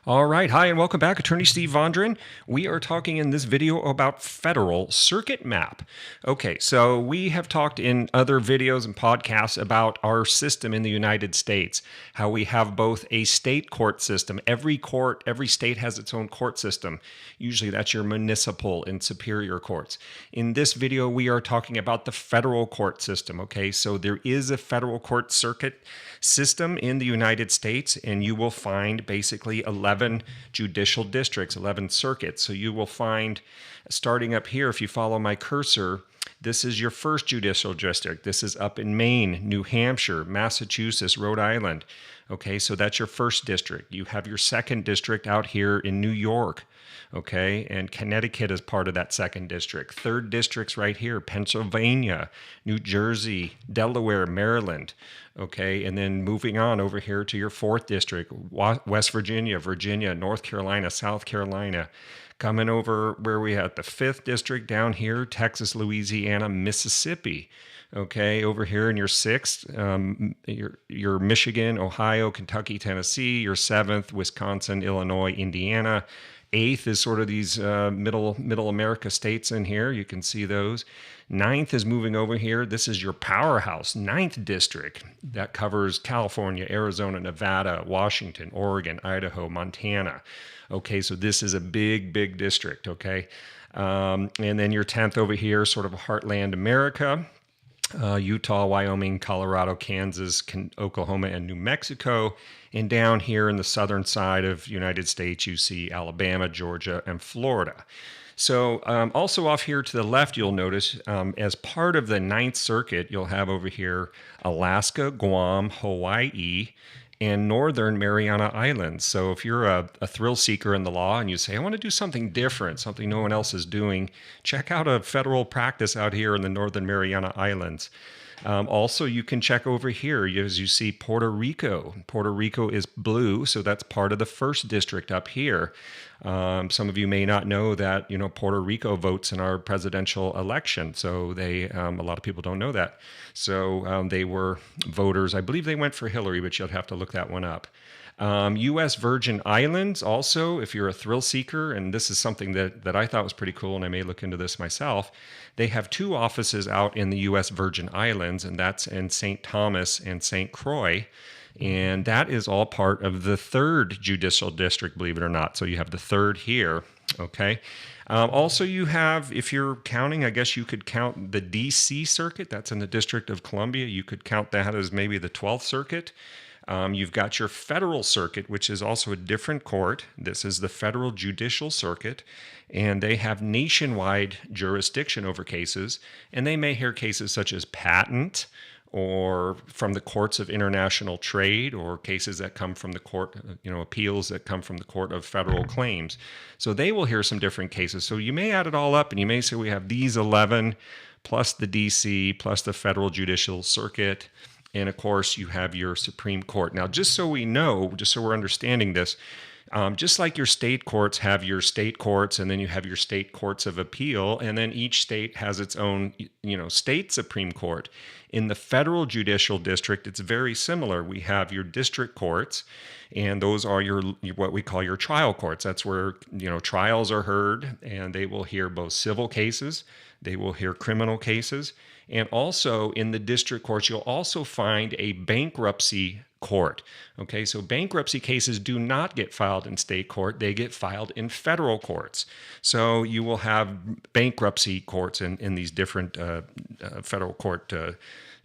All right. Hi, and welcome back. Attorney Steve Vondran. We are talking in this video about federal circuit map. Okay, so we have talked in other videos and podcasts about our system in the United States, how we have both a state court system. Every state has its own court system. Usually that's your municipal and superior courts. In this video, we are talking about the federal court system. Okay, so there is a federal court circuit system in the United States, and you will find basically 11 judicial districts, 11 circuits. So you will find, starting up here, if you follow my cursor, this is your first judicial district. This is up in Maine, New Hampshire, Massachusetts, Rhode Island. Okay, so that's your first district. You have your second district out here in New York. Okay, and Connecticut is part of that second district. Third district's right here, Pennsylvania, New Jersey, Delaware, Maryland. Okay, and then moving on over here to your fourth district, West Virginia, North Carolina, South Carolina. Coming over where we have the fifth district down here, Texas, Louisiana, Mississippi. Okay, over here in your sixth, your Michigan, Ohio, Kentucky, Tennessee. Your seventh, Wisconsin, Illinois, Indiana. Eighth is sort of these middle America states in here. You can see those. Ninth is moving over here. This is your powerhouse, ninth district. That covers California, Arizona, Nevada, Washington, Oregon, Idaho, Montana. Okay, so this is a big district, okay? And then your 10th over here, sort of heartland America. Utah, Wyoming, Colorado, Kansas, Oklahoma, and New Mexico. And down here in the southern side of United States, you see Alabama, Georgia, and Florida. So also off here to the left, you'll notice as part of the Ninth Circuit, you'll have over here Alaska, Guam, Hawaii, and Northern Mariana Islands. So if you're a thrill seeker in the law and you say, I want to do something different, something no one else is doing, check out a federal practice out here in the Northern Mariana Islands. Also, you can check over here as you see Puerto Rico. Puerto Rico is blue, so that's part of the first district up here. Some of you may not know that Puerto Rico votes in our presidential election, so a lot of people don't know that. So they were voters. I believe they went for Hillary, but you'll have to look that one up. U.S. Virgin Islands also, if you're a thrill seeker, and this is something that I thought was pretty cool, and I may look into this myself, they have two offices out in the U.S. Virgin Islands, and that's in St. Thomas and St. Croix. And that is all part of the third judicial district, believe it or not. So you have the third here, okay? Also, you have, if you're counting, I guess you could count the D.C. Circuit. That's in the District of Columbia. You could count that as maybe the 12th Circuit. You've got your federal circuit, which is also a different court. This is the Federal Judicial Circuit, and they have nationwide jurisdiction over cases, and they may hear cases such as patent or from the courts of international trade or cases that come from the court, appeals that come from the Court of Federal Claims. So they will hear some different cases. So you may add it all up, and you may say we have these 11 plus the D.C. plus the Federal Judicial Circuit. And of course, you have your Supreme Court. Now, just so we know, just so we're understanding this, just like your state courts have your state courts, and then you have your state courts of appeal, and then each state has its own, state Supreme Court. In the federal judicial district, it's very similar. We have your district courts, and those are what we call your trial courts. That's where, trials are heard, and they will hear both civil cases, they will hear criminal cases, and also in the district courts, you'll also find a bankruptcy court. Okay, so bankruptcy cases do not get filed in state court, they get filed in federal courts. So you will have bankruptcy courts in these different federal court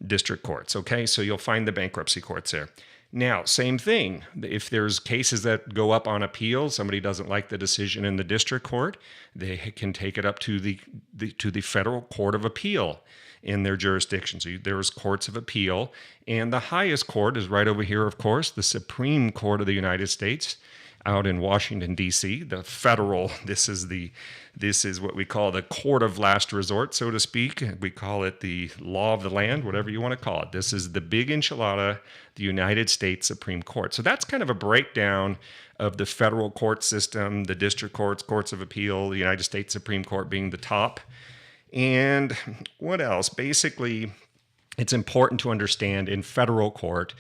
district courts. Okay, so you'll find the bankruptcy courts there. Now, same thing. If there's cases that go up on appeal, somebody doesn't like the decision in the district court, they can take it up to the federal court of appeal in their jurisdiction. So there's courts of appeal, and the highest court is right over here, of course, the Supreme Court of the United States out in Washington, D.C. The federal, this is what we call the court of last resort, so to speak. We call it the law of the land, whatever you want to call it. This is the big enchilada, the United States Supreme Court. So that's kind of a breakdown of the federal court system, the district courts, courts of appeal, the United States Supreme Court being the top. And what else? Basically, it's important to understand in federal court,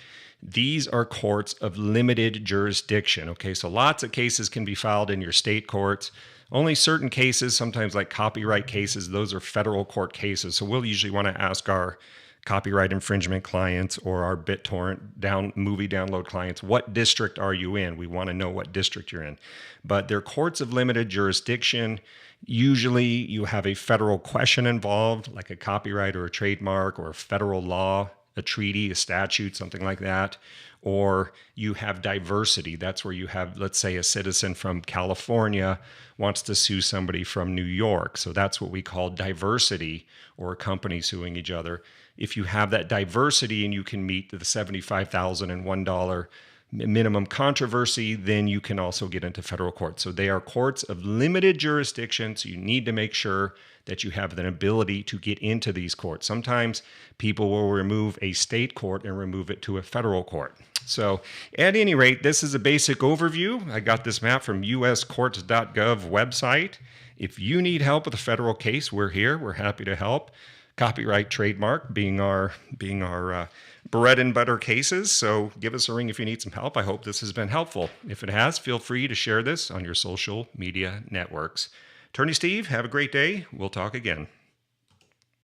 These are courts of limited jurisdiction. Okay, so lots of cases can be filed in your state courts. Only certain cases, sometimes like copyright cases, those are federal court cases. So we'll usually want to ask our copyright infringement clients or our BitTorrent movie download clients, what district are you in? We want to know what district you're in. But they're courts of limited jurisdiction. Usually you have a federal question involved, like a copyright or a trademark or a federal law, a treaty, a statute, something like that. Or you have diversity. That's where you have, let's say, a citizen from California wants to sue somebody from New York. So that's what we call diversity, or a company suing each other. If you have that diversity and you can meet the $75,001 minimum controversy, then you can also get into federal court. So they are courts of limited jurisdiction. So you need to make sure that you have the ability to get into these courts. Sometimes people will remove a state court and remove it to a federal court. So at any rate, this is a basic overview. I got this map from uscourts.gov website. If you need help with a federal case, we're here. We're happy to help. Copyright, trademark being our bread and butter cases. So give us a ring if you need some help. I hope this has been helpful. If it has, feel free to share this on your social media networks. Attorney Steve, have a great day. We'll talk again.